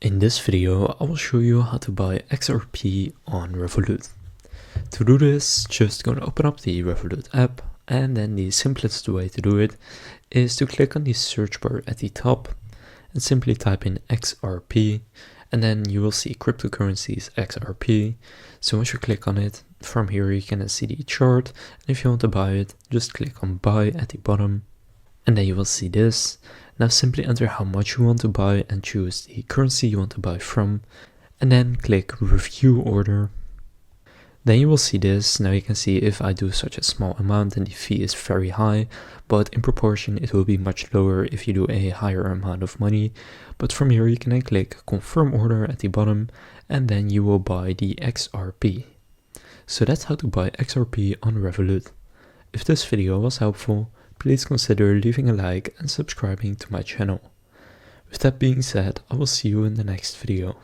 In this video, I will show you how to buy XRP on Revolut. To do this, just gonna open up the Revolut app, and then the simplest way to do it is to click on the search bar at the top and simply type in XRP, and then you will see cryptocurrencies XRP. So once you click on it, from here you can see the chart, and if you want to buy it, just click on buy at the bottom, and then you will see this. Now simply enter how much you want to buy and choose the currency you want to buy from, and then click review order. Then you will see this. Now you can see if I do such a small amount, then the fee is very high, but in proportion it will be much lower if you do a higher amount of money. But from here you can then click confirm order at the bottom, and then you will buy the XRP. So that's how to buy XRP on Revolut. If this video was helpful, please consider leaving a like and subscribing to my channel. With that being said, I will see you in the next video.